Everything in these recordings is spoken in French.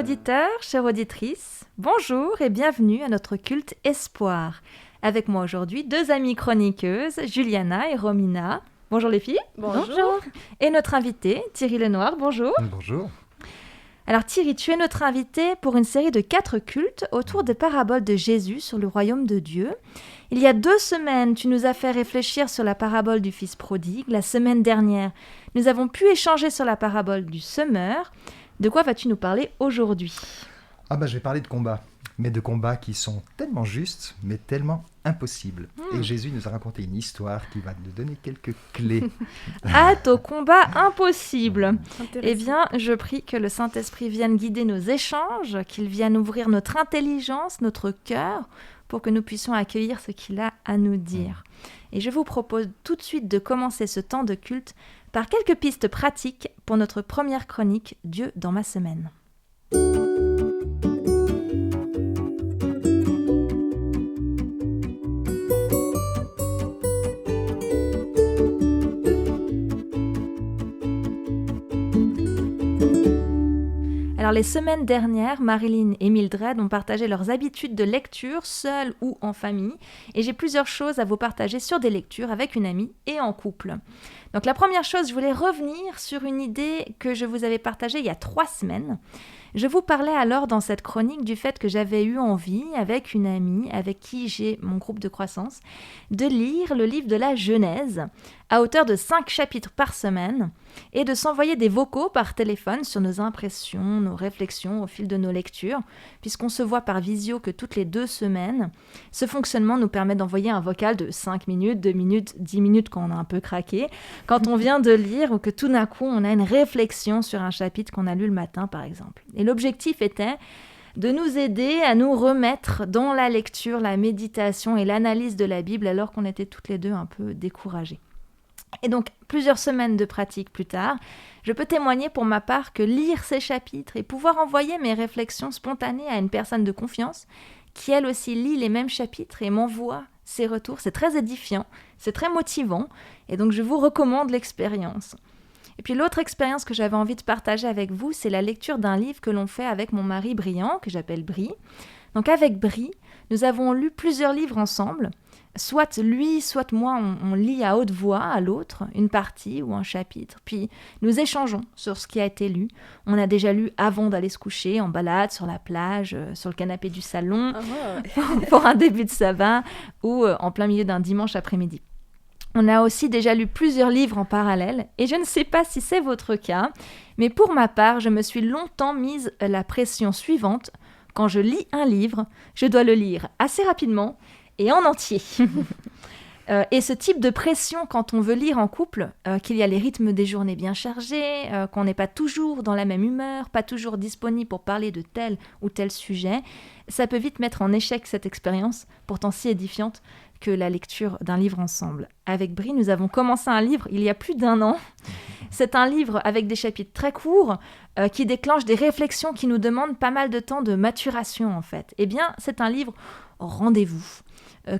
auditeurs, chères auditrices, bonjour et bienvenue à notre culte Espoir. Avec moi aujourd'hui, deux amies chroniqueuses, Juliana et Romina. Bonjour les filles. Bonjour. Et notre invité, Thierry Lenoir. Bonjour. Bonjour. Alors Thierry, tu es notre invité pour une série de 4 cultes autour des paraboles de Jésus sur le royaume de Dieu. Il y a 2 semaines, tu nous as fait réfléchir sur la parabole du fils prodigue. La semaine dernière, nous avons pu échanger sur la parabole du semeur. De quoi vas-tu nous parler aujourd'hui ? Je vais parler de combats, mais de combats qui sont tellement justes, mais tellement impossibles. Et Jésus nous a raconté une histoire qui va nous donner quelques clés. Hâte au combat impossible. Eh bien, je prie que le Saint-Esprit vienne guider nos échanges, qu'il vienne ouvrir notre intelligence, notre cœur, pour que nous puissions accueillir ce qu'il a à nous dire. Et je vous propose tout de suite de commencer ce temps de culte par quelques pistes pratiques pour notre première chronique « Dieu dans ma semaine ». Alors, les semaines dernières, Marilyn et Mildred ont partagé leurs habitudes de lecture, seules ou en famille. Et j'ai plusieurs choses à vous partager sur des lectures avec une amie et en couple. Donc, la première chose, je voulais revenir sur une idée que je vous avais partagée il y a 3 semaines. Je vous parlais alors dans cette chronique du fait que j'avais eu envie, avec une amie avec qui j'ai mon groupe de croissance, de lire le livre de la Genèse à hauteur de 5 chapitres par semaine et de s'envoyer des vocaux par téléphone sur nos impressions, nos réflexions au fil de nos lectures, puisqu'on se voit par visio que toutes les 2 semaines. Ce fonctionnement nous permet d'envoyer un vocal de 5 minutes, 2 minutes, 10 minutes quand on a un peu craqué, quand on vient de lire ou que tout d'un coup on a une réflexion sur un chapitre qu'on a lu le matin par exemple. Et l'objectif était de nous aider à nous remettre dans la lecture, la méditation et l'analyse de la Bible alors qu'on était toutes les deux un peu découragées. Et donc, plusieurs semaines de pratique plus tard, je peux témoigner pour ma part que lire ces chapitres et pouvoir envoyer mes réflexions spontanées à une personne de confiance qui elle aussi lit les mêmes chapitres et m'envoie ses retours, c'est très édifiant, c'est très motivant et donc je vous recommande l'expérience. Et puis l'autre expérience que j'avais envie de partager avec vous, c'est la lecture d'un livre que l'on fait avec mon mari Brian, que j'appelle Brie. Donc avec Brie, nous avons lu plusieurs livres ensemble. Soit lui, soit moi, on lit à haute voix à l'autre une partie ou un chapitre. Puis nous échangeons sur ce qui a été lu. On a déjà lu avant d'aller se coucher, en balade, sur la plage, sur le canapé du salon, pour un début de sabbat ou en plein milieu d'un dimanche après-midi. On a aussi déjà lu plusieurs livres en parallèle et je ne sais pas si c'est votre cas, mais pour ma part, je me suis longtemps mise la pression suivante. Quand je lis un livre, je dois le lire assez rapidement et en entier. Et ce type de pression quand on veut lire en couple, qu'il y a les rythmes des journées bien chargés, qu'on n'est pas toujours dans la même humeur, pas toujours disponible pour parler de tel ou tel sujet, ça peut vite mettre en échec cette expérience, pourtant si édifiante, que la lecture d'un livre ensemble. Avec Brie, nous avons commencé un livre il y a plus d'1 an. C'est un livre avec des chapitres très courts qui déclenchent des réflexions qui nous demandent pas mal de temps de maturation en fait. Eh bien, c'est un livre rendez-vous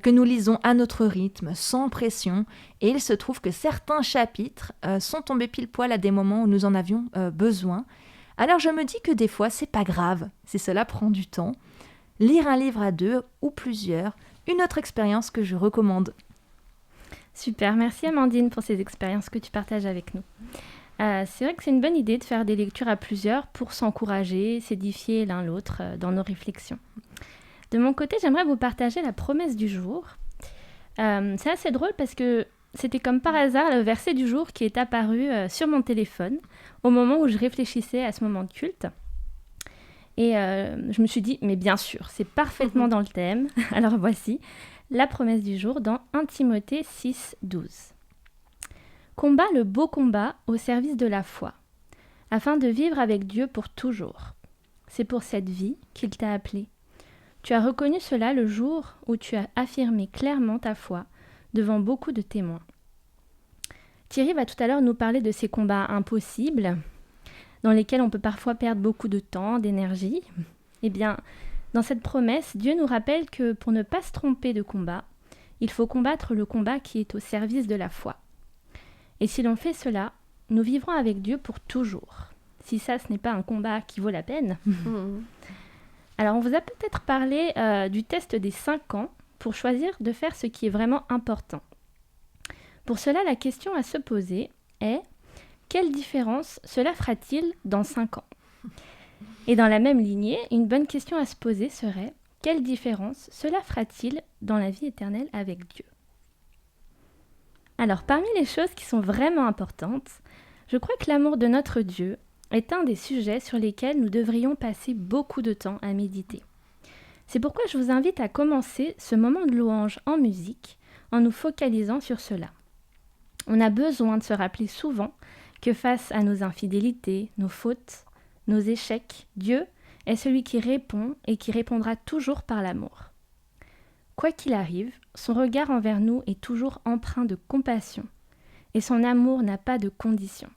que nous lisons à notre rythme, sans pression. Et il se trouve que certains chapitres sont tombés pile poil à des moments où nous en avions besoin. Alors je me dis que des fois, c'est pas grave si cela prend du temps. Lire un livre à 2 ou plusieurs, une autre expérience que je recommande. Super, merci Amandine pour ces expériences que tu partages avec nous. C'est vrai que c'est une bonne idée de faire des lectures à plusieurs pour s'encourager, s'édifier l'un l'autre dans nos réflexions. De mon côté, j'aimerais vous partager la promesse du jour. C'est assez drôle parce que c'était comme par hasard le verset du jour qui est apparu sur mon téléphone au moment où je réfléchissais à ce moment de culte. Et je me suis dit, mais bien sûr, c'est parfaitement dans le thème. Alors voici la promesse du jour dans 1 Timothée 6, 12. Combat le beau combat au service de la foi, afin de vivre avec Dieu pour toujours. C'est pour cette vie qu'il t'a appelé. Tu as reconnu cela le jour où tu as affirmé clairement ta foi devant beaucoup de témoins. Thierry va tout à l'heure nous parler de ces combats impossibles, dans lesquels on peut parfois perdre beaucoup de temps, d'énergie. Eh bien, dans cette promesse, Dieu nous rappelle que pour ne pas se tromper de combat, il faut combattre le combat qui est au service de la foi. Et si l'on fait cela, nous vivrons avec Dieu pour toujours. Si ça, ce n'est pas un combat qui vaut la peine. Alors, on vous a peut-être parlé du test des 5 ans pour choisir de faire ce qui est vraiment important. Pour cela, la question à se poser est « Quelle différence cela fera-t-il dans 5 ans ?» Et dans la même lignée, une bonne question à se poser serait « Quelle différence cela fera-t-il dans la vie éternelle avec Dieu ?» Alors, parmi les choses qui sont vraiment importantes, je crois que l'amour de notre Dieu est un des sujets sur lesquels nous devrions passer beaucoup de temps à méditer. C'est pourquoi je vous invite à commencer ce moment de louange en musique en nous focalisant sur cela. On a besoin de se rappeler souvent que face à nos infidélités, nos fautes, nos échecs, Dieu est celui qui répond et qui répondra toujours par l'amour. Quoi qu'il arrive, son regard envers nous est toujours empreint de compassion et son amour n'a pas de conditions.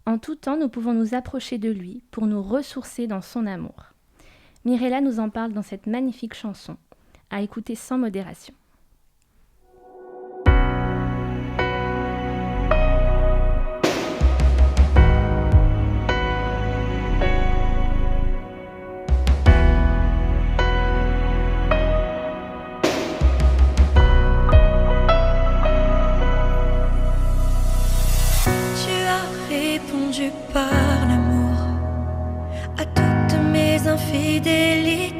En tout temps, nous pouvons nous approcher de lui pour nous ressourcer dans son amour. Mirella nous en parle dans cette magnifique chanson, à écouter sans modération. Par l'amour à toutes mes infidélités,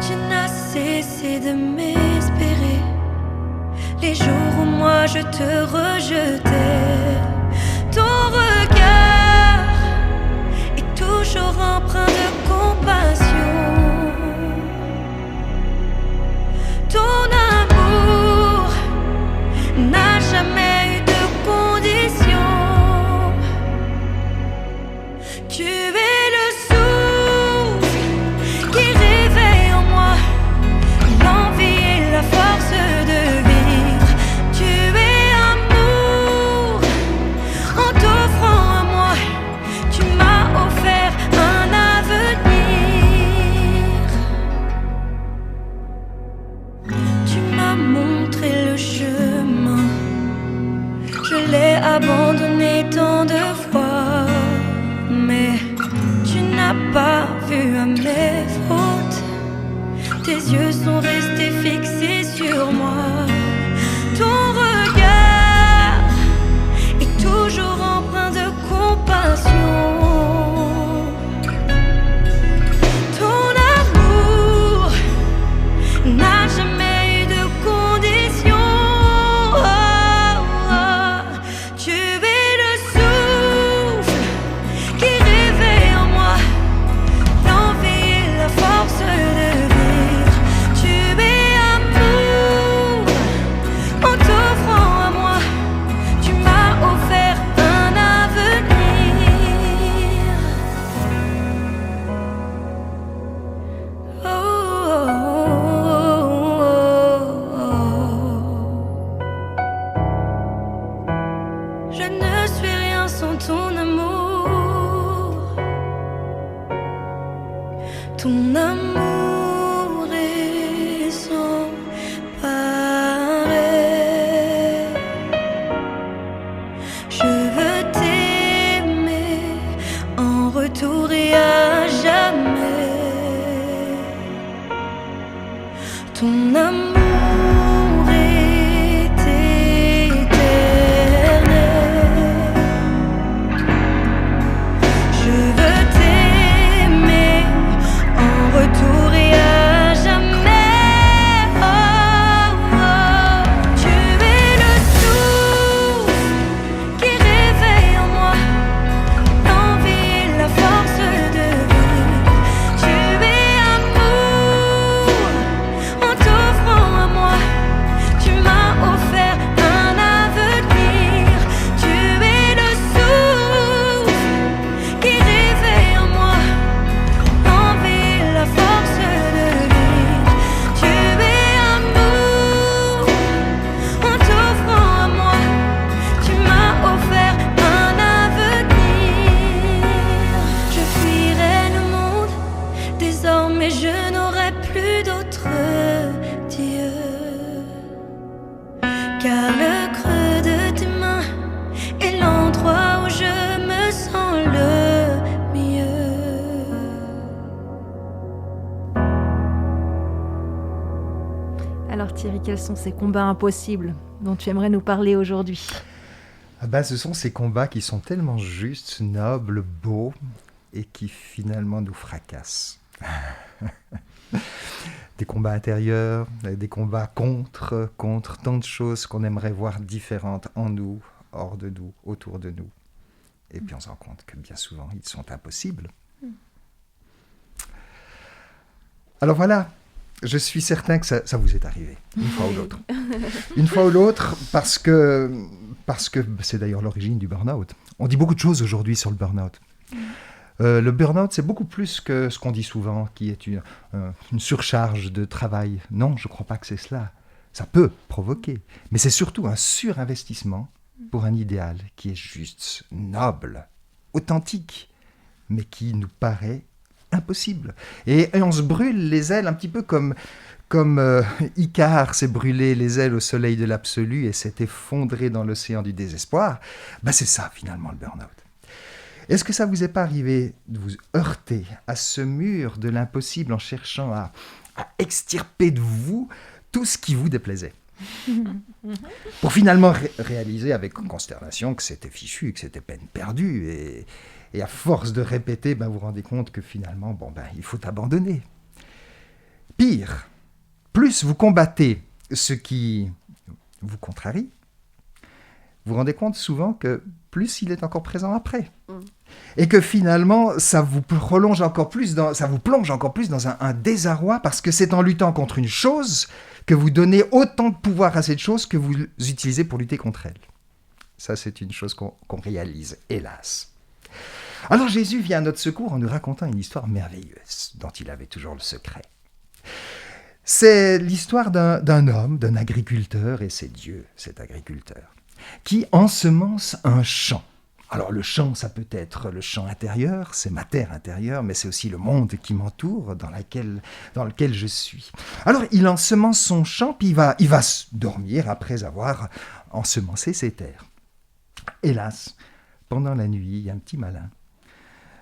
tu n'as cessé de m'espérer les jours où moi je te rejetais. Ton regard est toujours empreint de compassion. Ton amour n'a jamais eu de condition. Tu es le souffle qui réveille en moi l'envie et la force de vivre. Tu es amour, en t'offrant à moi, tu m'as offert un avenir. Tu m'as montré le chemin, je l'ai abandonné tant de fois, mais tu n'as pas vu à mes fautes. Tes yeux sont restés fixés sur moi. Ton regard est toujours empreint de compassion. Ton amour n'a jamais eu de condition. Tu es le souffle qui réveille en moi l'envie et la force de vivre. Tu es amour, en t'offrant à moi, tu m'as offert un avenir. Oh, oh, oh, oh. Je ne suis rien sans ton amour. Ton amour est sans pareil. Je veux t'aimer en retour et à jamais. Ton amour est éternel. Je veux t'aimer en retour et à jamais. Oh, oh. Tu es le souffle qui réveille en moi l'envie et la force de vivre. Tu es amour, en t'offrant à moi, Alors Thierry, quels sont ces combats impossibles dont tu aimerais nous parler aujourd'hui? Ce sont ces combats qui sont tellement justes, nobles, beaux, et qui finalement nous fracassent. Des combats intérieurs, des combats contre tant de choses qu'on aimerait voir différentes en nous, hors de nous, autour de nous. Et puis on se rend compte que bien souvent, ils sont impossibles. Alors voilà, je suis certain que ça vous est arrivé, une fois ou l'autre. Une fois ou l'autre, parce que c'est d'ailleurs l'origine du burn-out. On dit beaucoup de choses aujourd'hui sur le burn-out. Le burn-out, c'est beaucoup plus que ce qu'on dit souvent, qui est une surcharge de travail. Non, je ne crois pas que c'est cela. Ça peut provoquer, mais c'est surtout un surinvestissement pour un idéal qui est juste, noble, authentique, mais qui nous paraît impossible. Et on se brûle les ailes un petit peu comme Icare s'est brûlé les ailes au soleil de l'absolu et s'est effondré dans l'océan du désespoir. C'est ça finalement le burn-out. Est-ce que ça vous est pas arrivé de vous heurter à ce mur de l'impossible en cherchant à extirper de vous tout ce qui vous déplaisait, pour finalement réaliser avec consternation que c'était fichu, que c'était peine perdue, et à force de répéter, vous vous rendez compte que finalement, il faut abandonner. Pire, plus vous combattez ce qui vous contrarie, vous vous rendez compte souvent que plus il est encore présent après. Et que finalement, ça vous plonge encore plus dans un désarroi, parce que c'est en luttant contre une chose que vous donnez autant de pouvoir à cette chose que vous utilisez pour lutter contre elle. Ça, c'est une chose qu'on réalise, hélas. Alors Jésus vient à notre secours en nous racontant une histoire merveilleuse dont il avait toujours le secret. C'est l'histoire d'un homme, d'un agriculteur, et c'est Dieu, cet agriculteur, qui ensemence un champ. Alors le champ, ça peut être le champ intérieur, c'est ma terre intérieure, mais c'est aussi le monde qui m'entoure, dans lequel je suis. Alors il ensemence son champ, puis il va dormir après avoir ensemencé ses terres. Hélas, pendant la nuit, il y a un petit malin,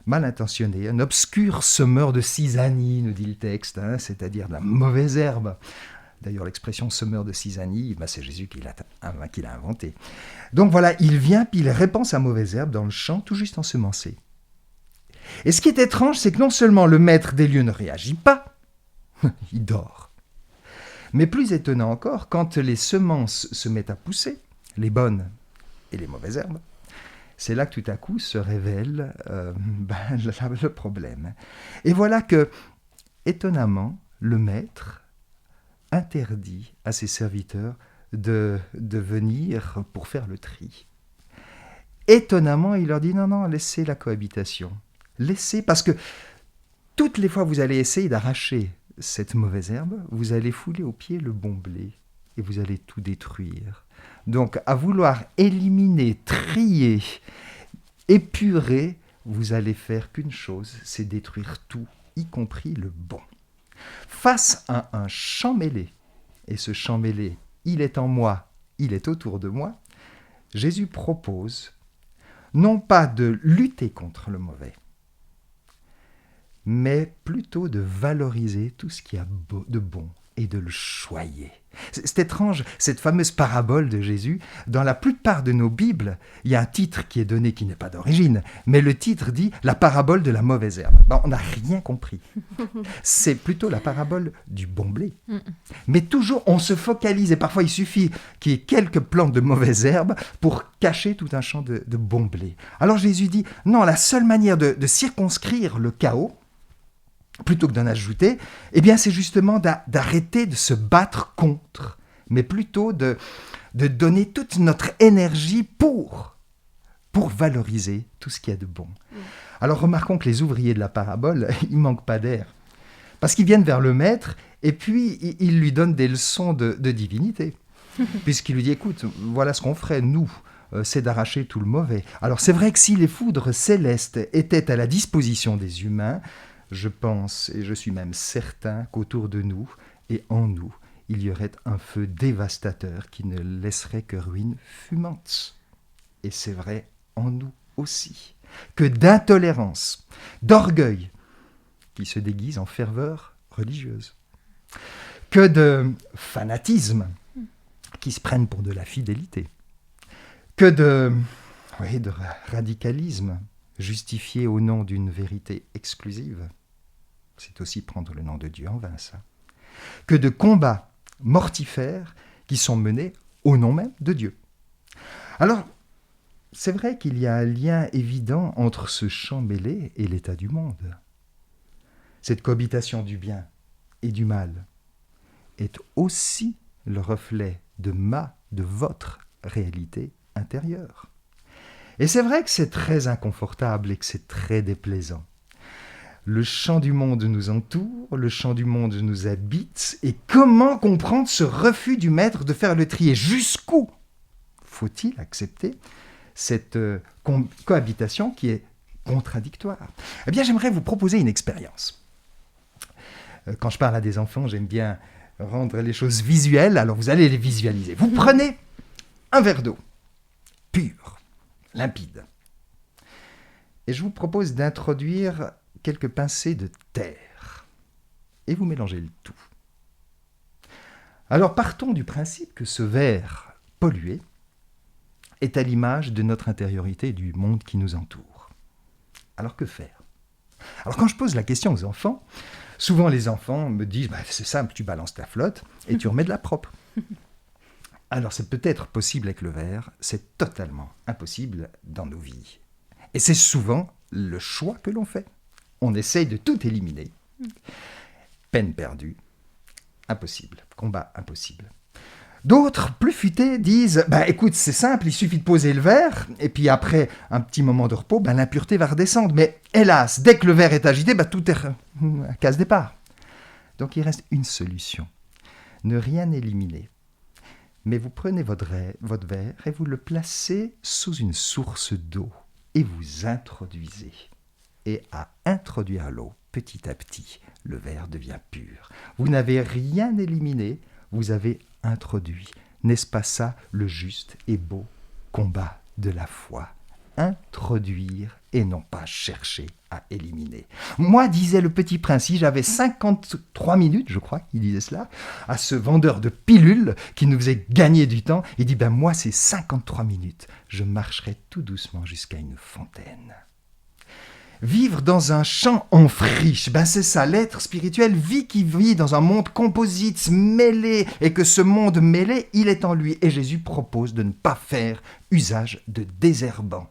mal intentionné, un obscur semeur de cisanie, nous dit le texte, c'est-à-dire de la mauvaise herbe. D'ailleurs, l'expression semeur de cisanie, c'est Jésus qui l'a inventé. Donc voilà, il vient, puis il répand sa mauvaise herbe dans le champ, tout juste ensemencé. Et ce qui est étrange, c'est que non seulement le maître des lieux ne réagit pas, il dort. Mais plus étonnant encore, quand les semences se mettent à pousser, les bonnes et les mauvaises herbes, c'est là que tout à coup se révèle le problème. Et voilà que, étonnamment, le maître interdit à ses serviteurs de venir pour faire le tri. Étonnamment, il leur dit non, laissez la cohabitation. Laissez, parce que toutes les fois que vous allez essayer d'arracher cette mauvaise herbe, vous allez fouler au pied le bon blé et vous allez tout détruire. Donc, à vouloir éliminer, trier, épurer, vous allez faire qu'une chose, c'est détruire tout, y compris le bon. Face à un champ mêlé, et ce champ mêlé, il est en moi, il est autour de moi, Jésus propose non pas de lutter contre le mauvais, mais plutôt de valoriser tout ce qu'il y a de bon et de le choyer. C'est étrange, cette fameuse parabole de Jésus. Dans la plupart de nos Bibles, il y a un titre qui est donné qui n'est pas d'origine, mais le titre dit « La parabole de la mauvaise herbe ». On n'a rien compris. C'est plutôt la parabole du bon blé. Mais toujours, on se focalise, et parfois il suffit qu'il y ait quelques plantes de mauvaise herbe pour cacher tout un champ de bon blé. Alors Jésus dit « Non, la seule manière de circonscrire le chaos, plutôt que d'en ajouter, c'est justement d'arrêter de se battre contre, mais plutôt de donner toute notre énergie pour valoriser tout ce qu'il y a de bon. Alors remarquons que les ouvriers de la parabole, ils manquent pas d'air, parce qu'ils viennent vers le maître, et puis ils lui donnent des leçons de divinité, puisqu'il lui dit, écoute, voilà ce qu'on ferait, nous, c'est d'arracher tout le mauvais. Alors c'est vrai que si les foudres célestes étaient à la disposition des humains, je pense, et je suis même certain qu'autour de nous et en nous, il y aurait un feu dévastateur qui ne laisserait que ruines fumantes. Et c'est vrai en nous aussi, que d'intolérance, d'orgueil, qui se déguise en ferveur religieuse, que de fanatisme qui se prennent pour de la fidélité, que de radicalisme justifié au nom d'une vérité exclusive. C'est aussi prendre le nom de Dieu en vain, ça. Que de combats mortifères qui sont menés au nom même de Dieu. Alors, c'est vrai qu'il y a un lien évident entre ce chant mêlé et l'état du monde. Cette cohabitation du bien et du mal est aussi le reflet de votre réalité intérieure. Et c'est vrai que c'est très inconfortable et que c'est très déplaisant. Le chant du monde nous entoure, le chant du monde nous habite, et comment comprendre ce refus du maître de faire le tri? Et jusqu'où faut-il accepter cette cohabitation qui est contradictoire? Eh bien, j'aimerais vous proposer une expérience. Quand je parle à des enfants, j'aime bien rendre les choses visuelles, alors vous allez les visualiser. Vous prenez un verre d'eau, pur, limpide, et je vous propose d'introduire quelques pincées de terre, et vous mélangez le tout. Alors partons du principe que ce verre pollué est à l'image de notre intériorité et du monde qui nous entoure. Alors que faire? Alors quand je pose la question aux enfants, souvent les enfants me disent c'est simple, tu balances ta flotte et tu remets de la propre. Alors c'est peut-être possible avec le verre, c'est totalement impossible dans nos vies. Et c'est souvent le choix que l'on fait. On essaye de tout éliminer. Peine perdue, impossible, combat impossible. D'autres, plus futés, disent écoute, c'est simple, il suffit de poser le verre, et puis après un petit moment de repos, l'impureté va redescendre. Mais hélas, dès que le verre est agité, tout est à case départ. Donc il reste une solution. Ne rien éliminer. Mais vous prenez votre verre et vous le placez sous une source d'eau et vous introduisez. Et à introduire l'eau, petit à petit, le verre devient pur. Vous n'avez rien éliminé, vous avez introduit. N'est-ce pas ça le juste et beau combat de la foi? Introduire et non pas chercher à éliminer. Moi, disait le Petit Prince, si j'avais 53 minutes, je crois qu'il disait cela, à ce vendeur de pilules qui nous faisait gagner du temps, il dit, moi, c'est 53 minutes, je marcherai tout doucement jusqu'à une fontaine. Vivre dans un champ en friche, c'est ça, l'être spirituel qui vit dans un monde composite, mêlé, et que ce monde mêlé, il est en lui. Et Jésus propose de ne pas faire usage de désherbants.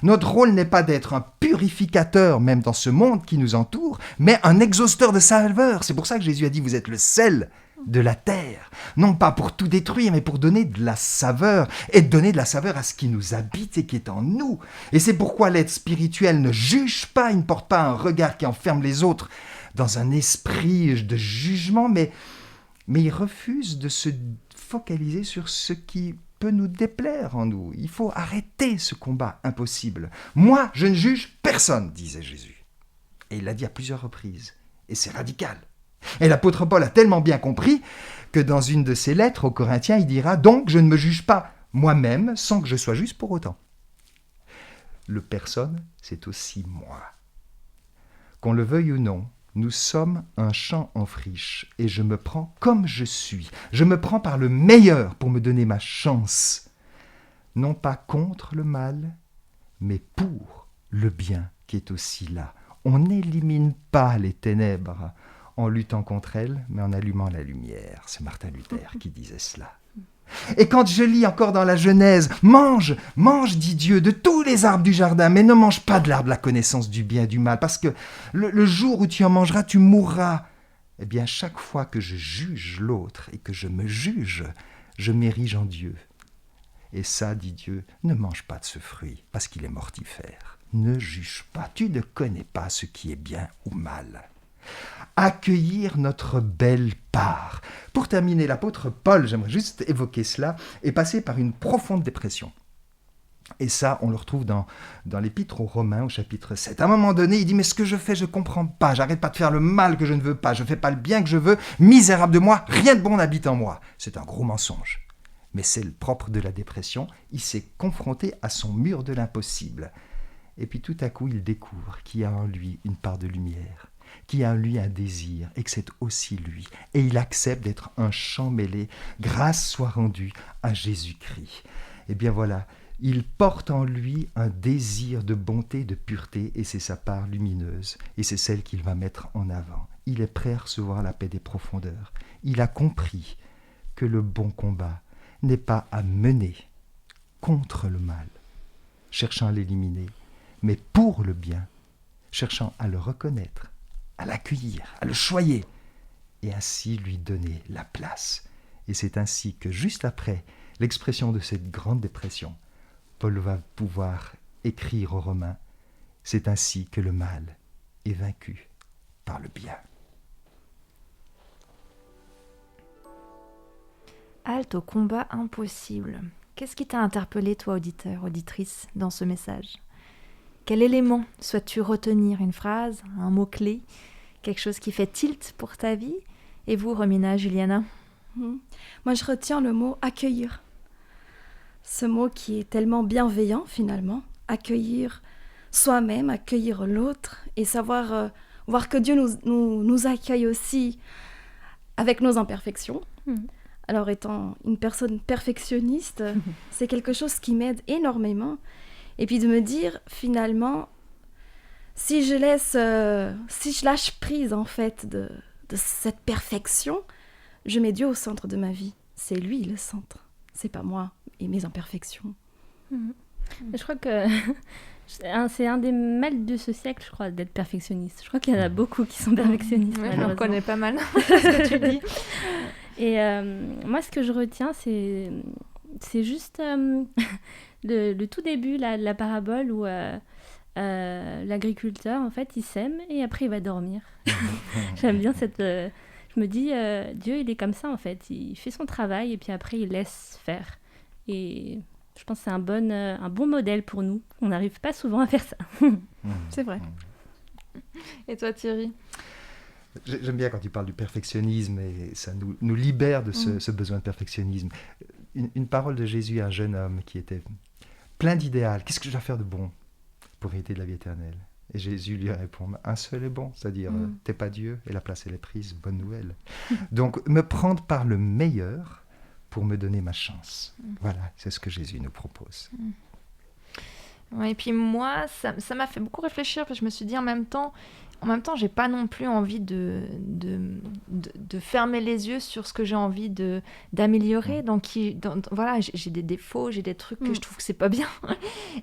Notre rôle n'est pas d'être un purificateur, même dans ce monde qui nous entoure, mais un exhausteur de saveur. C'est pour ça que Jésus a dit, vous êtes le sel de la terre. Non pas pour tout détruire, mais pour donner de la saveur, et donner de la saveur à ce qui nous habite et qui est en nous. Et c'est pourquoi l'être spirituel ne juge pas, il ne porte pas un regard qui enferme les autres dans un esprit de jugement, mais il refuse de se focaliser sur ce qui peut nous déplaire en nous. Il faut arrêter ce combat impossible. Moi, je ne juge personne, disait Jésus. Et il l'a dit à plusieurs reprises. Et c'est radical. Et l'apôtre Paul a tellement bien compris que dans une de ses lettres aux Corinthiens, il dira « Donc, je ne me juge pas moi-même sans que je sois juste pour autant. » Le personne, c'est aussi moi. Qu'on le veuille ou non, nous sommes un champ en friche et je me prends comme je suis. Je me prends par le meilleur pour me donner ma chance. Non pas contre le mal, mais pour le bien qui est aussi là. On n'élimine pas les ténèbres en luttant contre elles, mais en allumant la lumière. C'est Martin Luther qui disait cela. Et quand je lis encore dans la Genèse, mange, dit Dieu, de tous les arbres du jardin, mais ne mange pas de l'arbre de la connaissance du bien et du mal, parce que le jour où tu en mangeras, tu mourras. Eh bien, chaque fois que je juge l'autre et que je me juge, je m'érige en Dieu. Et ça, dit Dieu, ne mange pas de ce fruit, parce qu'il est mortifère. Ne juge pas, tu ne connais pas ce qui est bien ou mal. Accueillir notre belle part. Pour terminer, l'apôtre Paul, j'aimerais juste évoquer cela, est passé par une profonde dépression. Et ça, on le retrouve dans l'épître aux Romains, au chapitre 7. À un moment donné, il dit « Mais ce que je fais, je ne comprends pas. J'arrête pas de faire le mal que je ne veux pas. Je ne fais pas le bien que je veux. Misérable de moi, rien de bon n'habite en moi. » C'est un gros mensonge. Mais c'est le propre de la dépression. Il s'est confronté à son mur de l'impossible. Et puis tout à coup, il découvre qu'il y a en lui une part de lumière, qui a en lui un désir et que c'est aussi lui. Et il accepte d'être un chant mêlé. Grâce soit rendue à Jésus-Christ. Eh bien voilà, il porte en lui un désir de bonté, de pureté, et c'est sa part lumineuse, et c'est celle qu'il va mettre en avant. Il est prêt à recevoir la paix des profondeurs. Il a compris que le bon combat n'est pas à mener contre le mal, cherchant à l'éliminer, mais pour le bien, cherchant à le reconnaître, à l'accueillir, à le choyer, et ainsi lui donner la place. Et c'est ainsi que, juste après l'expression de cette grande dépression, Paul va pouvoir écrire aux Romains, c'est ainsi que le mal est vaincu par le bien. Halte au combat impossible. Qu'est-ce qui t'a interpellé, toi, auditeur, auditrice, dans ce message ? Quel élément souhaites-tu retenir ? Une phrase, un mot-clé, quelque chose qui fait tilt pour ta vie ? Et vous, Romina, Juliana ? Moi, je retiens le mot « accueillir ». Ce mot qui est tellement bienveillant, finalement. Accueillir soi-même, accueillir l'autre et savoir voir que Dieu nous accueille aussi avec nos imperfections. Alors, étant une personne perfectionniste, c'est quelque chose qui m'aide énormément. Et puis de me dire, finalement, si je lâche prise, en fait, de cette perfection, je mets Dieu au centre de ma vie. C'est lui le centre. C'est pas moi et mes imperfections. Je crois que c'est un des mal de ce siècle, je crois, d'être perfectionniste. Je crois qu'il y en a beaucoup qui sont perfectionnistes. Ouais, je me reconnais pas mal ce que tu dis. Et moi, ce que je retiens, c'est juste le tout début là, de la parabole où l'agriculteur, en fait, il sème et après, il va dormir. J'aime bien cette... je me dis, Dieu, il est comme ça, en fait. Il fait son travail et puis après, il laisse faire. Et je pense que c'est un bon modèle pour nous. On n'arrive pas souvent à faire ça. C'est vrai. Et toi, Thierry ? J'aime bien quand tu parles du perfectionnisme et ça nous libère de ce besoin de perfectionnisme. Une parole de Jésus à un jeune homme qui était plein d'idéal. Qu'est-ce que je dois faire de bon pour hériter de la vie éternelle ? Et Jésus lui répond, un seul est bon, c'est-à-dire t'es pas Dieu et la place elle est prise, bonne nouvelle. Donc me prendre par le meilleur pour me donner ma chance. Voilà, c'est ce que Jésus nous propose. Ouais, et puis moi, ça m'a fait beaucoup réfléchir parce que je me suis dit en même temps, j'ai pas non plus envie de fermer les yeux sur ce que j'ai envie d'améliorer. Donc, voilà, j'ai des défauts, j'ai des trucs que je trouve que c'est pas bien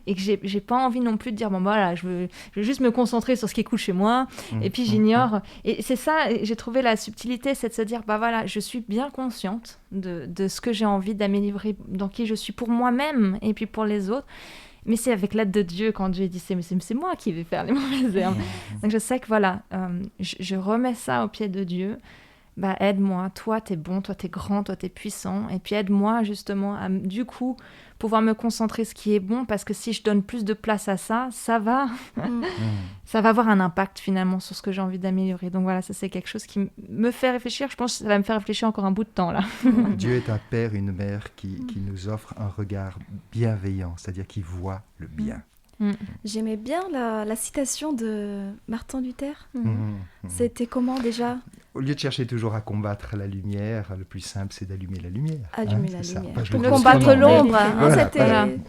et que j'ai pas envie non plus de dire bon voilà, je veux juste me concentrer sur ce qui est cool chez moi et puis j'ignore. Et c'est ça, j'ai trouvé la subtilité, c'est de se dire bah voilà, je suis bien consciente de ce que j'ai envie d'améliorer, dans qui je suis pour moi-même et puis pour les autres. Mais c'est avec l'aide de Dieu, quand Dieu dit c'est moi qui vais faire les mauvaises herbes. Donc je sais que voilà, je remets ça au pied de Dieu. Bah aide-moi, toi t'es bon, toi t'es grand, toi t'es puissant. Et puis aide-moi justement à du coup pouvoir me concentrer sur ce qui est bon, parce que si je donne plus de place à ça, ça va avoir un impact finalement sur ce que j'ai envie d'améliorer. Donc voilà, ça c'est quelque chose qui me fait réfléchir. Je pense que ça va me faire réfléchir encore un bout de temps là. Dieu est un père, une mère qui nous offre un regard bienveillant, c'est-à-dire qui voit le bien. J'aimais bien la citation de Martin Luther. C'était comment déjà ? Au lieu de chercher toujours à combattre la lumière, le plus simple, c'est d'allumer la lumière. Allumer la lumière. Enfin, pour combattre l'ombre.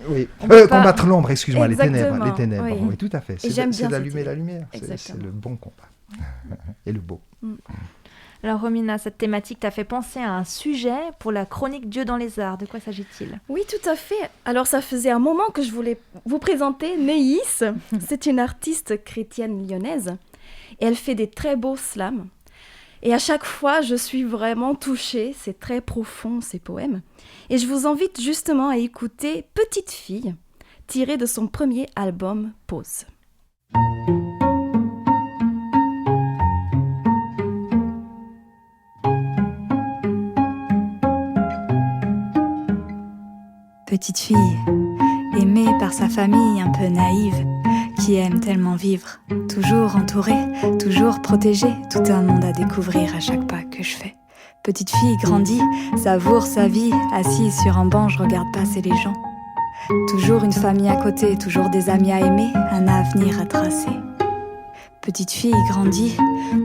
Oui. Combattre l'ombre, excuse-moi, les ténèbres. Oui. Oui, tout à fait. C'est d'allumer la lumière. C'est le bon combat. Et le beau. Alors Romina, cette thématique t'a fait penser à un sujet pour la chronique Dieu dans les arts. De quoi s'agit-il ? Oui, tout à fait. Alors ça faisait un moment que je voulais vous présenter Neïs. C'est une artiste chrétienne lyonnaise et elle fait des très beaux slams. Et à chaque fois, je suis vraiment touchée. C'est très profond, ces poèmes. Et je vous invite justement à écouter Petite fille, tirée de son premier album Pause. Petite fille, aimée par sa famille un peu naïve, qui aime tellement vivre, toujours entourée, toujours protégée, tout un monde à découvrir à chaque pas que je fais. Petite fille grandie, savoure sa vie, assise sur un banc, je regarde passer les gens. Toujours une famille à côté, toujours des amis à aimer, un avenir à tracer. Petite fille grandit,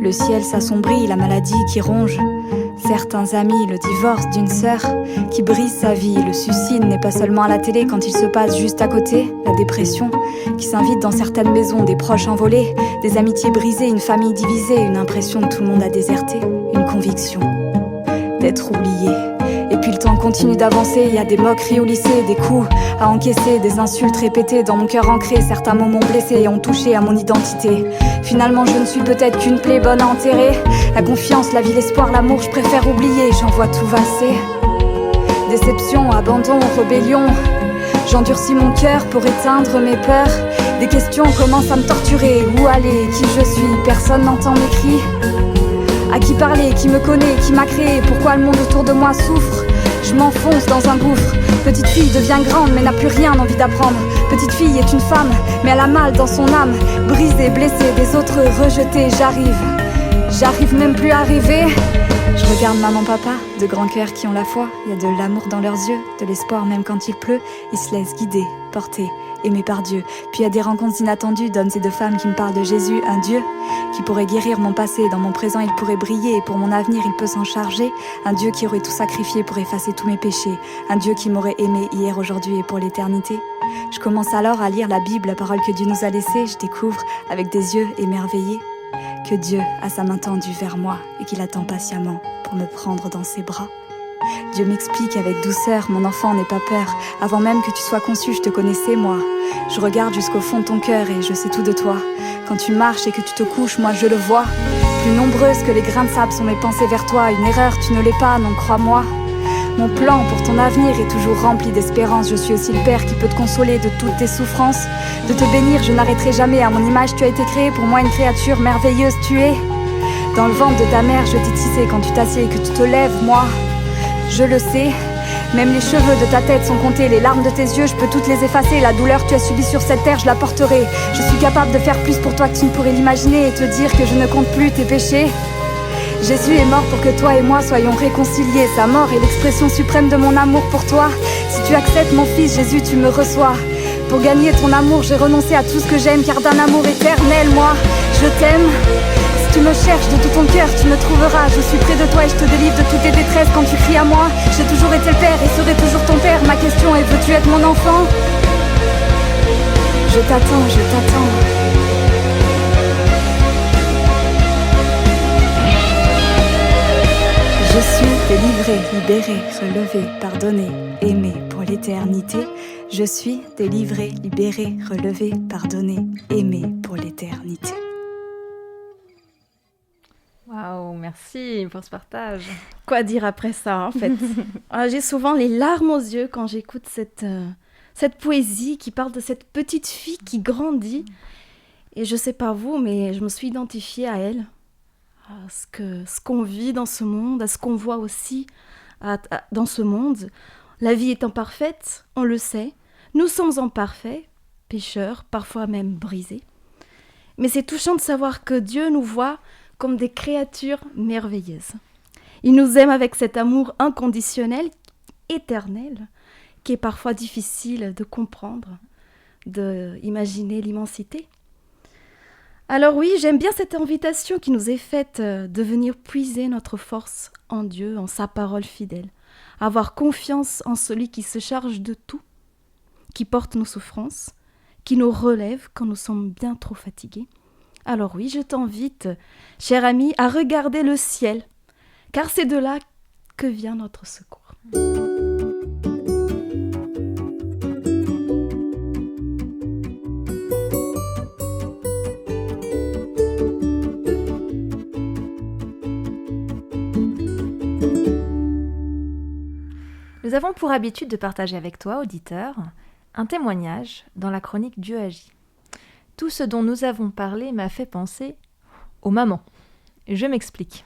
le ciel s'assombrit, la maladie qui ronge. Certains amis, le divorce d'une sœur qui brise sa vie. Le suicide n'est pas seulement à la télé quand il se passe juste à côté. La dépression qui s'invite dans certaines maisons, des proches envolés, des amitiés brisées, une famille divisée, une impression que tout le monde a déserté, une conviction d'être oublié. Et puis le temps continue d'avancer, il y a des moqueries au lycée, des coups à encaisser, des insultes répétées dans mon cœur ancré. Certains mots m'ont blessé et ont touché à mon identité. Finalement je ne suis peut-être qu'une plaie bonne à enterrer. La confiance, la vie, l'espoir, l'amour, je préfère oublier. J'en vois tout vasser. Déception, abandon, rébellion. J'endurcis mon cœur pour éteindre mes peurs. Des questions commencent à me torturer. Où aller, qui je suis, personne n'entend mes cris. À qui parler, qui me connaît, qui m'a créé. Pourquoi le monde autour de moi souffre? Je m'enfonce dans un gouffre. Petite fille devient grande mais n'a plus rien envie d'apprendre. Petite fille est une femme mais elle a mal dans son âme. Brisée, blessée, des autres rejetée. J'arrive même plus à rêver. Je regarde maman, papa, de grands cœurs qui ont la foi. Il y a de l'amour dans leurs yeux, de l'espoir même quand il pleut. Ils se laissent guider, porter, aimer par Dieu. Puis il y a des rencontres inattendues d'hommes et de femmes qui me parlent de Jésus, un Dieu qui pourrait guérir mon passé. Dans mon présent il pourrait briller et pour mon avenir il peut s'en charger. Un Dieu qui aurait tout sacrifié pour effacer tous mes péchés. Un Dieu qui m'aurait aimé hier, aujourd'hui et pour l'éternité. Je commence alors à lire la Bible, la parole que Dieu nous a laissée. Je découvre avec des yeux émerveillés que Dieu a sa main tendue vers moi et qu'il attend patiemment pour me prendre dans ses bras. Dieu m'explique avec douceur, mon enfant, n'aie pas peur. Avant même que tu sois conçu, je te connaissais moi. Je regarde jusqu'au fond de ton cœur et je sais tout de toi. Quand tu marches et que tu te couches, moi je le vois. Plus nombreuses que les grains de sable sont mes pensées vers toi. Une erreur, tu ne l'es pas, non, crois-moi. Mon plan pour ton avenir est toujours rempli d'espérance. Je suis aussi le père qui peut te consoler de toutes tes souffrances. De te bénir, je n'arrêterai jamais. À mon image, tu as été créé, pour moi une créature merveilleuse tu es. Dans le ventre de ta mère, je t'ai tissé. Quand tu t'assieds et que tu te lèves, moi, je le sais. Même les cheveux de ta tête sont comptés. Les larmes de tes yeux, je peux toutes les effacer. La douleur que tu as subie sur cette terre, je la porterai. Je suis capable de faire plus pour toi que tu ne pourrais l'imaginer. Et te dire que je ne compte plus tes péchés. Jésus est mort pour que toi et moi soyons réconciliés. Sa mort est l'expression suprême de mon amour pour toi. Si tu acceptes mon fils, Jésus, tu me reçois. Pour gagner ton amour, j'ai renoncé à tout ce que j'aime. Car d'un amour éternel, moi, je t'aime. Si tu me cherches de tout ton cœur, tu me trouveras. Je suis près de toi et je te délivre de toutes tes détresses quand tu cries à moi. J'ai toujours été le père et serai toujours ton père. Ma question est, veux-tu être mon enfant? Je t'attends, je t'attends. Je suis délivré, libéré, relevé, pardonné, aimé pour l'éternité. Je suis délivré, libéré, relevé, pardonné, aimé pour l'éternité. Waouh, merci pour ce partage. Quoi dire après ça, en fait? J'ai souvent les larmes aux yeux quand j'écoute cette poésie qui parle de cette petite fille qui grandit. Et je sais pas vous, mais je me suis identifiée à elle. À ce qu'on vit dans ce monde, à ce qu'on voit aussi dans ce monde. La vie est imparfaite, on le sait. Nous sommes imparfaits, pécheurs, parfois même brisés. Mais c'est touchant de savoir que Dieu nous voit comme des créatures merveilleuses. Il nous aime avec cet amour inconditionnel, éternel, qui est parfois difficile de comprendre, d'imaginer l'immensité. Alors oui, j'aime bien cette invitation qui nous est faite de venir puiser notre force en Dieu, en sa parole fidèle. Avoir confiance en celui qui se charge de tout, qui porte nos souffrances, qui nous relève quand nous sommes bien trop fatigués. Alors oui, je t'invite, cher ami, à regarder le ciel, car c'est de là que vient notre secours. Nous avons pour habitude de partager avec toi, auditeur, un témoignage dans la chronique Dieu agit. Tout ce dont nous avons parlé m'a fait penser aux mamans. Je m'explique.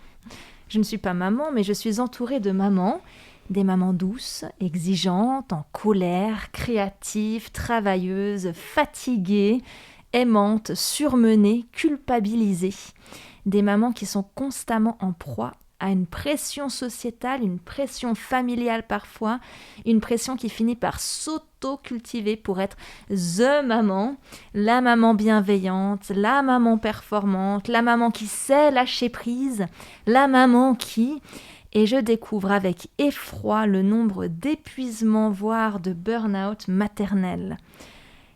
Je ne suis pas maman, mais je suis entourée de mamans, des mamans douces, exigeantes, en colère, créatives, travailleuses, fatiguées, aimantes, surmenées, culpabilisées. Des mamans qui sont constamment en proie à une pression sociétale, une pression familiale parfois, une pression qui finit par s'auto-cultiver pour être the maman, la maman bienveillante, la maman performante, la maman qui sait lâcher prise, la maman qui... Et je découvre avec effroi le nombre d'épuisements, voire de burn-out maternel.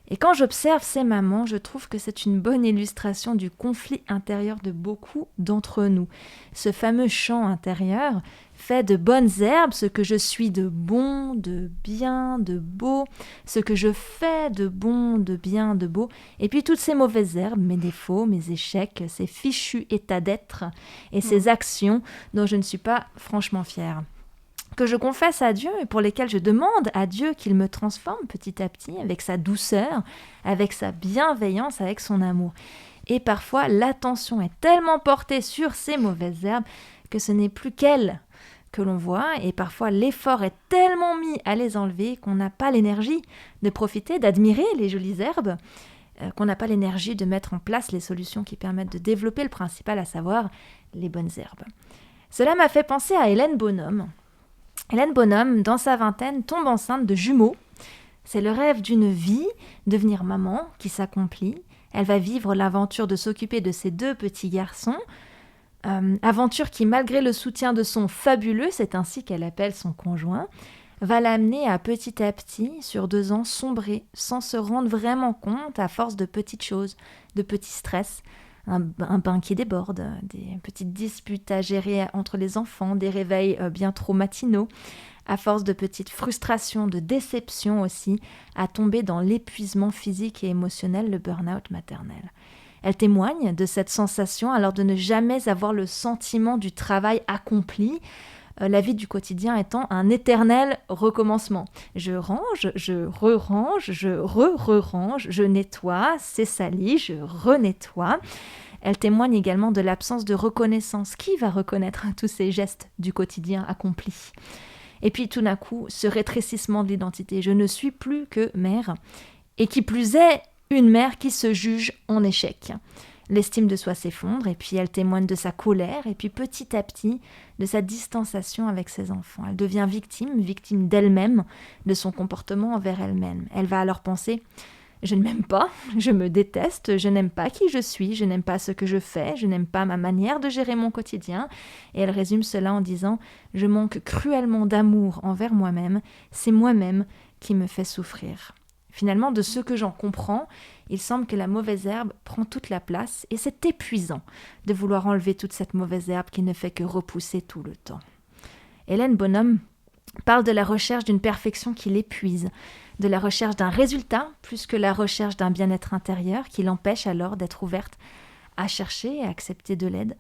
Et quand j'observe ces mamans, je trouve que c'est une bonne illustration du conflit intérieur de beaucoup d'entre nous. Ce fameux chant intérieur fait de bonnes herbes ce que je suis de bon, de bien, de beau, ce que je fais de bon, de bien, de beau, et puis toutes ces mauvaises herbes, mes défauts, mes échecs, ces fichus états d'être et ces actions dont je ne suis pas franchement fière. Que je confesse à Dieu et pour lesquels je demande à Dieu qu'il me transforme petit à petit avec sa douceur, avec sa bienveillance, avec son amour. Et parfois, l'attention est tellement portée sur ces mauvaises herbes que ce n'est plus qu'elles que l'on voit et parfois l'effort est tellement mis à les enlever qu'on n'a pas l'énergie de profiter, d'admirer les jolies herbes, qu'on n'a pas l'énergie de mettre en place les solutions qui permettent de développer le principal, à savoir les bonnes herbes. Cela m'a fait penser à Hélène Bonhomme. Hélène Bonhomme, dans sa vingtaine, tombe enceinte de jumeaux. C'est le rêve d'une vie, devenir maman, qui s'accomplit. Elle va vivre l'aventure de s'occuper de ses 2 petits garçons. Aventure qui, malgré le soutien de son fabuleux, c'est ainsi qu'elle appelle son conjoint, va l'amener à petit, sur 2 ans, sombrer sans se rendre vraiment compte à force de petites choses, de petits stress. Un bain qui déborde, des petites disputes à gérer entre les enfants, des réveils bien trop matinaux, à force de petites frustrations, de déceptions aussi, à tomber dans l'épuisement physique et émotionnel, le burn-out maternel. Elle témoigne de cette sensation alors de ne jamais avoir le sentiment du travail accompli, la vie du quotidien étant un éternel recommencement. Je range, je re-range, je re-range, je nettoie, c'est sali, je renettoie. Elle témoigne également de l'absence de reconnaissance. Qui va reconnaître tous ces gestes du quotidien accomplis ? Et puis tout d'un coup, ce rétrécissement de l'identité. Je ne suis plus que mère. Et qui plus est, une mère qui se juge en échec. L'estime de soi s'effondre et puis elle témoigne de sa colère et puis petit à petit de sa distanciation avec ses enfants. Elle devient victime d'elle-même, de son comportement envers elle-même. Elle va alors penser « Je ne m'aime pas, je me déteste, je n'aime pas qui je suis, je n'aime pas ce que je fais, je n'aime pas ma manière de gérer mon quotidien. » Et elle résume cela en disant « Je manque cruellement d'amour envers moi-même, c'est moi-même qui me fait souffrir. » Finalement, de ce que j'en comprends, il semble que la mauvaise herbe prend toute la place et c'est épuisant de vouloir enlever toute cette mauvaise herbe qui ne fait que repousser tout le temps. Hélène Bonhomme parle de la recherche d'une perfection qui l'épuise, de la recherche d'un résultat plus que la recherche d'un bien-être intérieur qui l'empêche alors d'être ouverte à chercher et à accepter de l'aide.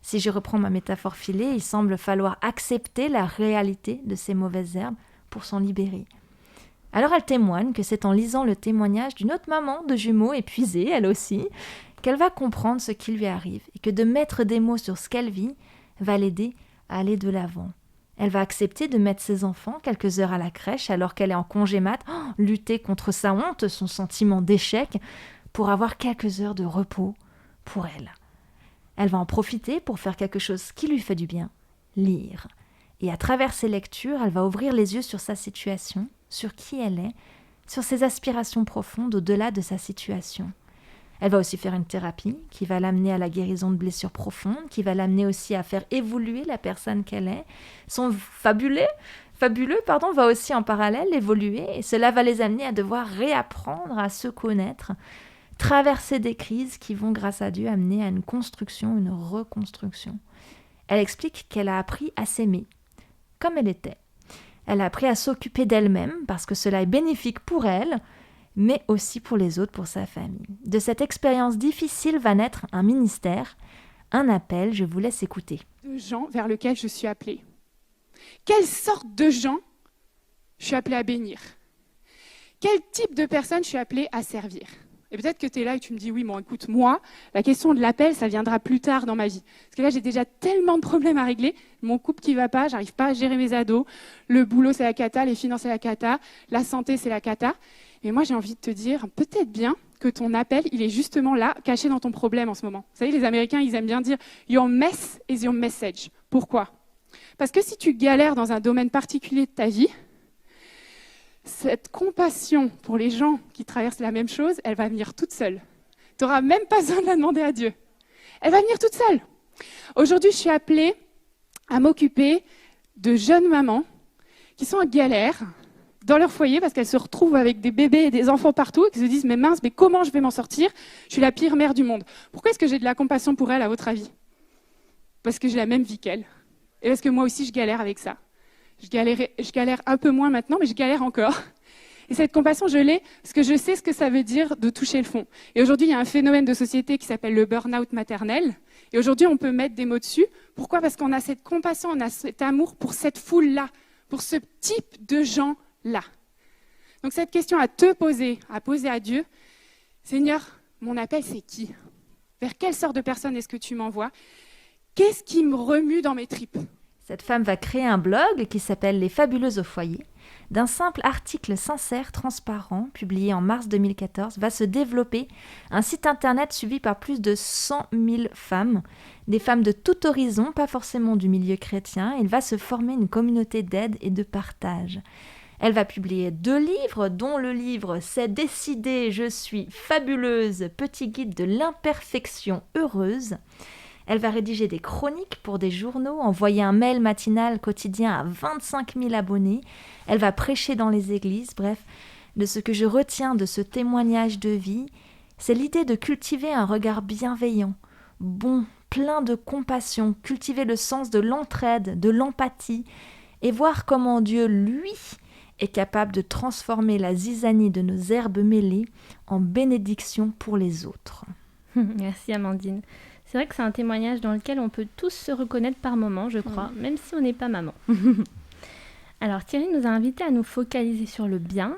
Si je reprends ma métaphore filée, il semble falloir accepter la réalité de ces mauvaises herbes pour s'en libérer. Alors elle témoigne que c'est en lisant le témoignage d'une autre maman de jumeaux épuisée, elle aussi, qu'elle va comprendre ce qui lui arrive et que de mettre des mots sur ce qu'elle vit va l'aider à aller de l'avant. Elle va accepter de mettre ses enfants quelques heures à la crèche alors qu'elle est en congé mat, lutter contre sa honte, son sentiment d'échec, pour avoir quelques heures de repos pour elle. Elle va en profiter pour faire quelque chose qui lui fait du bien, lire. Et à travers ses lectures, elle va ouvrir les yeux sur sa situation, sur qui elle est, sur ses aspirations profondes au-delà de sa situation. Elle va aussi faire une thérapie qui va l'amener à la guérison de blessures profondes, qui va l'amener aussi à faire évoluer la personne qu'elle est. Son fabuleux, va aussi en parallèle évoluer et cela va les amener à devoir réapprendre à se connaître, traverser des crises qui vont, grâce à Dieu, amener à une construction, une reconstruction. Elle explique qu'elle a appris à s'aimer comme elle était. Elle a appris à s'occuper d'elle-même parce que cela est bénéfique pour elle, mais aussi pour les autres, pour sa famille. De cette expérience difficile va naître un ministère, un appel, je vous laisse écouter. De gens vers lesquels je suis appelée. Quelle sorte de gens je suis appelée à bénir? Quel type de personnes je suis appelée à servir? Et peut-être que tu es là et tu me dis, oui, bon, écoute, moi, la question de l'appel, ça viendra plus tard dans ma vie. Parce que là, j'ai déjà tellement de problèmes à régler. Mon couple qui va pas, j'arrive pas à gérer mes ados. Le boulot, c'est la cata, les finances, c'est la cata. La santé, c'est la cata. Et moi, j'ai envie de te dire, peut-être bien que ton appel, il est justement là, caché dans ton problème en ce moment. Vous savez, les Américains, ils aiment bien dire « Your mess is your message ». Pourquoi? Parce que si tu galères dans un domaine particulier de ta vie, cette compassion pour les gens qui traversent la même chose, elle va venir toute seule. Tu n'auras même pas besoin de la demander à Dieu. Elle va venir toute seule. Aujourd'hui, je suis appelée à m'occuper de jeunes mamans qui sont en galère dans leur foyer parce qu'elles se retrouvent avec des bébés et des enfants partout et qui se disent « mais mince, mais comment je vais m'en sortir ? Je suis la pire mère du monde. » Pourquoi est-ce que j'ai de la compassion pour elles, à votre avis ? Parce que j'ai la même vie qu'elles. Et parce que moi aussi, je galère avec ça. Je galère un peu moins maintenant, mais je galère encore. Et cette compassion, je l'ai parce que je sais ce que ça veut dire de toucher le fond. Et aujourd'hui, il y a un phénomène de société qui s'appelle le burn-out maternel. Et aujourd'hui, on peut mettre des mots dessus. Pourquoi ? Parce qu'on a cette compassion, on a cet amour pour cette foule-là, pour ce type de gens-là. Donc cette question à te poser, à poser à Dieu, Seigneur, mon appel, c'est qui ? Vers quelle sorte de personne est-ce que tu m'envoies ? Qu'est-ce qui me remue dans mes tripes ? Cette femme va créer un blog qui s'appelle Les Fabuleuses au foyer. D'un simple article sincère, transparent, publié en mars 2014, va se développer un site internet suivi par plus de 100 000 femmes, des femmes de tout horizon, pas forcément du milieu chrétien. Il va se former une communauté d'aide et de partage. Elle va publier 2 livres, dont le livre « C'est décidé, je suis fabuleuse, petit guide de l'imperfection heureuse ». Elle va rédiger des chroniques pour des journaux, envoyer un mail matinal quotidien à 25 000 abonnés. Elle va prêcher dans les églises. Bref, de ce que je retiens de ce témoignage de vie, c'est l'idée de cultiver un regard bienveillant, bon, plein de compassion, cultiver le sens de l'entraide, de l'empathie, et voir comment Dieu, lui, est capable de transformer la zizanie de nos herbes mêlées en bénédiction pour les autres. Merci Amandine. C'est vrai que c'est un témoignage dans lequel on peut tous se reconnaître par moments, je crois, même si on n'est pas maman. Alors Thierry nous a invités à nous focaliser sur le bien,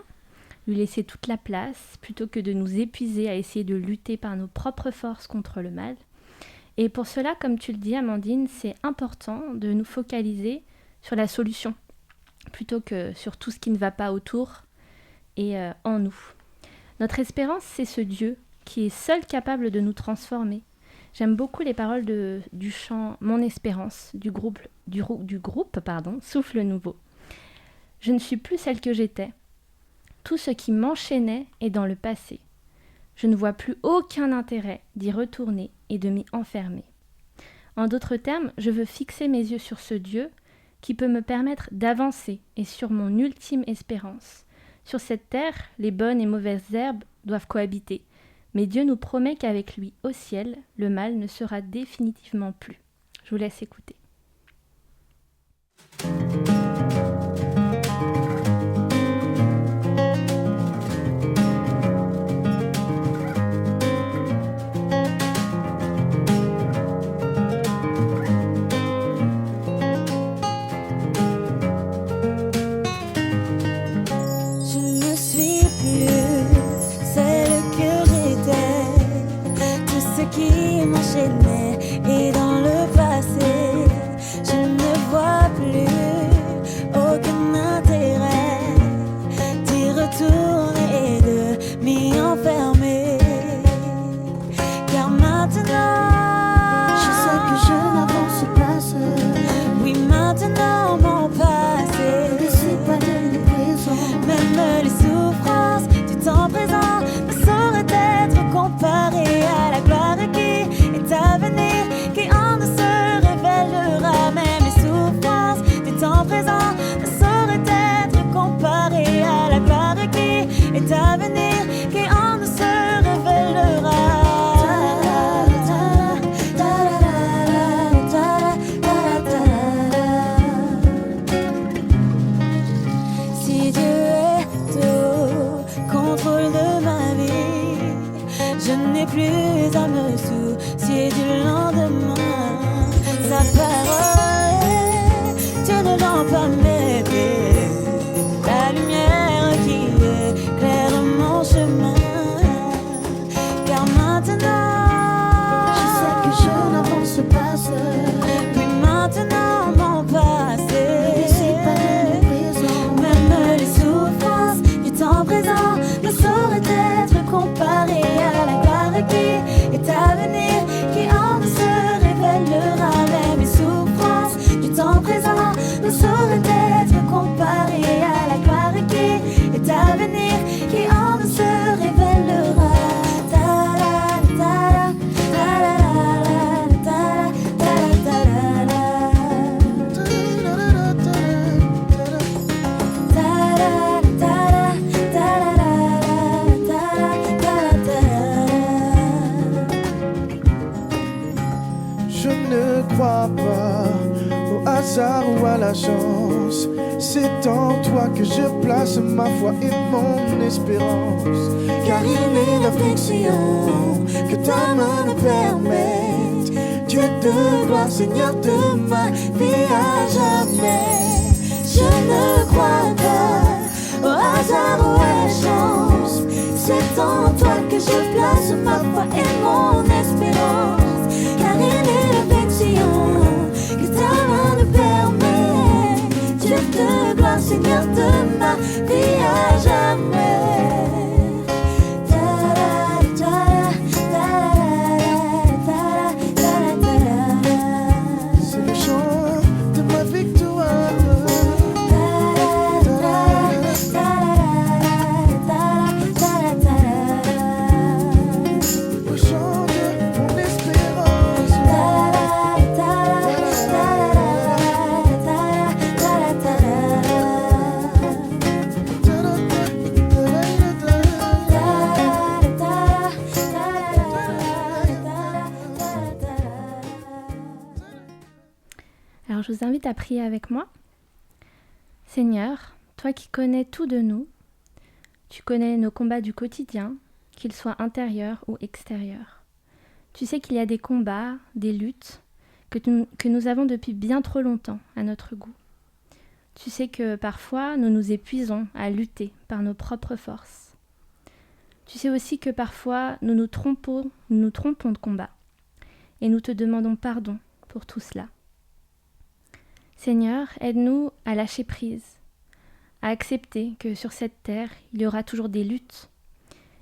lui laisser toute la place, plutôt que de nous épuiser à essayer de lutter par nos propres forces contre le mal. Et pour cela, comme tu le dis Amandine, c'est important de nous focaliser sur la solution, plutôt que sur tout ce qui ne va pas autour et en nous. Notre espérance, c'est ce Dieu qui est seul capable de nous transformer. J'aime beaucoup les paroles du chant « Mon espérance » du groupe Souffle Nouveau. Je ne suis plus celle que j'étais. Tout ce qui m'enchaînait est dans le passé. Je ne vois plus aucun intérêt d'y retourner et de m'y enfermer. En d'autres termes, je veux fixer mes yeux sur ce Dieu qui peut me permettre d'avancer et sur mon ultime espérance. Sur cette terre, les bonnes et mauvaises herbes doivent cohabiter. Mais Dieu nous promet qu'avec lui, au ciel, le mal ne sera définitivement plus. Je vous laisse écouter. Et dans le passé, je ne vois plus aucun intérêt d'y retourner et de m'y enfermer. Car maintenant, je sais que je n'avance pas seul. Oui, maintenant mon passé ne décide pas de nous présent. Même les souffrances du temps présent ne sauraient être comparées à la gloire qui à venir, qui en nous se révélera. Même les souffrances du temps présent ne sauraient être comparées à la gloire qui est à venir, qui en nous se révélera. Si Dieu est au contrôle de ma vie, je n'ai plus à me soucier du lendemain. Sa parole, Dieu ne l'en pas m'aider. La lumière qui éclaire mon chemin. Car maintenant, je sais que je n'avance pas seul. Oui, maintenant mon passé ne décide pas de présent. Même les souffrances du temps présent ne sauraient être comparées à la gloire qui est à venir, qui en nous se révélera. Même les souffrances du temps présent ne sauraient être chance. C'est en toi que je place ma foi et mon espérance. Car il est l'affliction que ta main nous permette. Dieu de gloire, Seigneur de ma vie à jamais. Je ne crois pas au hasard ou à la chance. C'est en toi que je place ma foi et mon espérance. Car il est l'affliction que ta main nous permet. Dieu de gloire, Seigneur de ma vie à jamais. C'est le chant de ma victoire. Le chant de mon espérance. Alors je vous invite à prier avec moi. Seigneur, toi qui connais tout de nous, tu connais nos combats du quotidien, qu'ils soient intérieurs ou extérieurs. Tu sais qu'il y a des combats, des luttes que nous avons depuis bien trop longtemps à notre goût. Tu sais que parfois nous nous épuisons à lutter par nos propres forces. Tu sais aussi que parfois nous nous trompons de combat et nous te demandons pardon pour tout cela. Seigneur, aide-nous à lâcher prise, à accepter que sur cette terre, il y aura toujours des luttes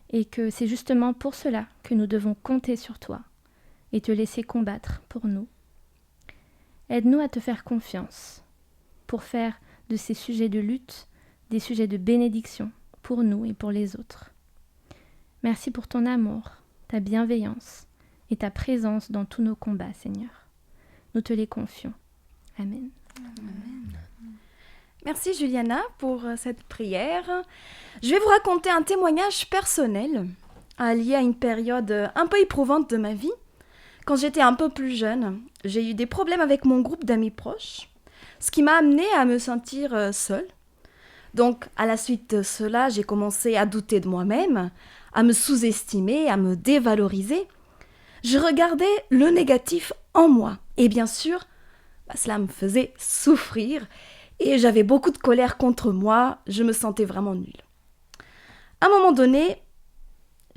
et que c'est justement pour cela que nous devons compter sur toi et te laisser combattre pour nous. Aide-nous à te faire confiance pour faire de ces sujets de lutte des sujets de bénédiction pour nous et pour les autres. Merci pour ton amour, ta bienveillance et ta présence dans tous nos combats, Seigneur. Nous te les confions. Amen. Merci Juliana pour cette prière. Je vais vous raconter un témoignage personnel lié à une période un peu éprouvante de ma vie. Quand j'étais un peu plus jeune, j'ai eu des problèmes avec mon groupe d'amis proches, ce qui m'a amenée à me sentir seule. Donc, à la suite de cela, j'ai commencé à douter de moi-même, à me sous-estimer, à me dévaloriser. Je regardais le négatif en moi. Et bien sûr, cela me faisait souffrir et j'avais beaucoup de colère contre moi. Je me sentais vraiment nulle. À un moment donné,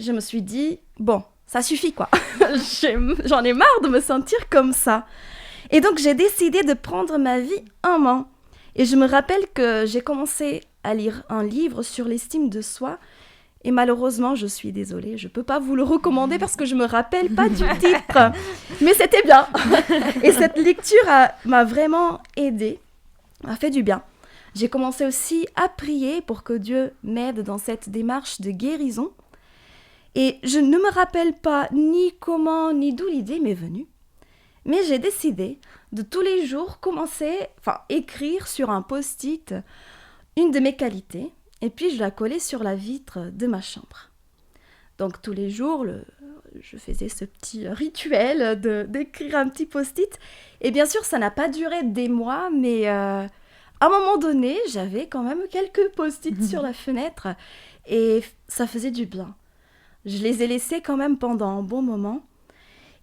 je me suis dit, bon, ça suffit quoi. J'en ai marre de me sentir comme ça. Et donc, j'ai décidé de prendre ma vie en main. Et je me rappelle que j'ai commencé à lire un livre sur l'estime de soi. Et malheureusement, je suis désolée, je ne peux pas vous le recommander parce que je ne me rappelle pas du titre. Mais c'était bien. Et cette lecture m'a vraiment aidée, m'a fait du bien. J'ai commencé aussi à prier pour que Dieu m'aide dans cette démarche de guérison. Et je ne me rappelle pas ni comment ni d'où l'idée m'est venue. Mais j'ai décidé de tous les jours écrire sur un post-it une de mes qualités. Et puis, je la collais sur la vitre de ma chambre. Donc, tous les jours, je faisais ce petit rituel d'écrire un petit post-it. Et bien sûr, ça n'a pas duré des mois, mais à un moment donné, j'avais quand même quelques post-it sur la fenêtre. Et ça faisait du bien. Je les ai laissés quand même pendant un bon moment.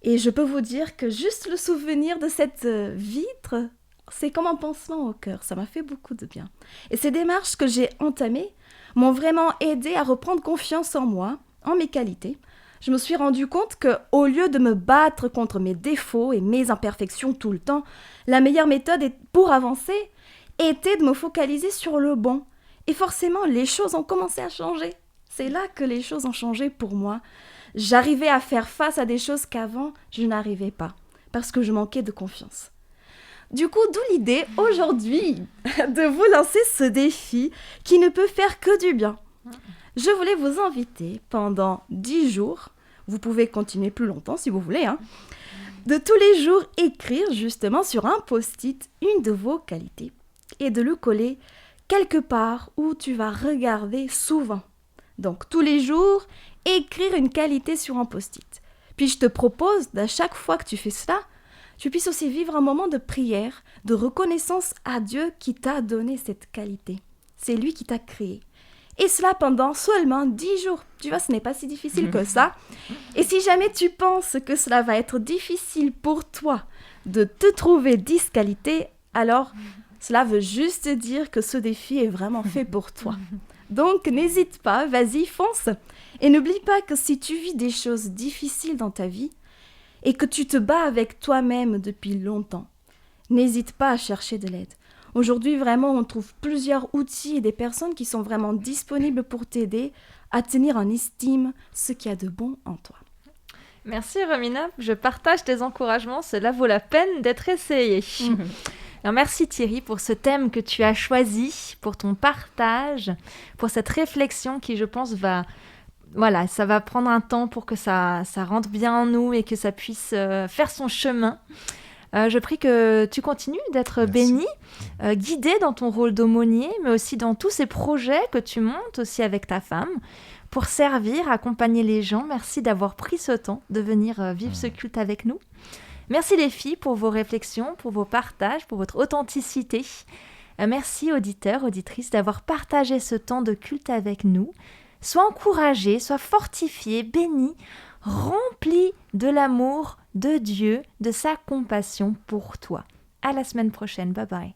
Et je peux vous dire que juste le souvenir de cette vitre, c'est comme un pansement au cœur, ça m'a fait beaucoup de bien. Et ces démarches que j'ai entamées m'ont vraiment aidé à reprendre confiance en moi, en mes qualités. Je me suis rendu compte qu'au lieu de me battre contre mes défauts et mes imperfections tout le temps, la meilleure méthode pour avancer était de me focaliser sur le bon. Et forcément, les choses ont commencé à changer. C'est là que les choses ont changé pour moi. J'arrivais à faire face à des choses qu'avant, je n'arrivais pas, parce que je manquais de confiance. Du coup, d'où l'idée aujourd'hui de vous lancer ce défi qui ne peut faire que du bien. Je voulais vous inviter pendant 10 jours, vous pouvez continuer plus longtemps si vous voulez, de tous les jours écrire justement sur un post-it une de vos qualités et de le coller quelque part où tu vas regarder souvent. Donc tous les jours, écrire une qualité sur un post-it. Puis je te propose, à chaque fois que tu fais cela, tu puisses aussi vivre un moment de prière, de reconnaissance à Dieu qui t'a donné cette qualité. C'est lui qui t'a créé. Et cela pendant seulement 10 jours. Tu vois, ce n'est pas si difficile que ça. Et si jamais tu penses que cela va être difficile pour toi de te trouver 10 qualités, alors cela veut juste dire que ce défi est vraiment fait pour toi. Donc n'hésite pas, vas-y, fonce. Et n'oublie pas que si tu vis des choses difficiles dans ta vie et que tu te bats avec toi-même depuis longtemps, n'hésite pas à chercher de l'aide. Aujourd'hui, vraiment, on trouve plusieurs outils et des personnes qui sont vraiment disponibles pour t'aider à tenir en estime ce qu'il y a de bon en toi. Merci Romina, je partage tes encouragements, cela vaut la peine d'être essayé. Alors, merci Thierry pour ce thème que tu as choisi, pour ton partage, pour cette réflexion qui, je pense, ça va prendre un temps pour que ça rentre bien en nous et que ça puisse faire son chemin. Je prie que tu continues d'être béni, guidé dans ton rôle d'aumônier, mais aussi dans tous ces projets que tu montes aussi avec ta femme pour servir, accompagner les gens. Merci d'avoir pris ce temps de venir vivre ce culte avec nous. Merci les filles pour vos réflexions, pour vos partages, pour votre authenticité. Merci auditeurs, auditrices d'avoir partagé ce temps de culte avec nous. Sois encouragés, sois fortifiés, bénis, remplis de l'amour de Dieu, de sa compassion pour toi. À la semaine prochaine. Bye bye.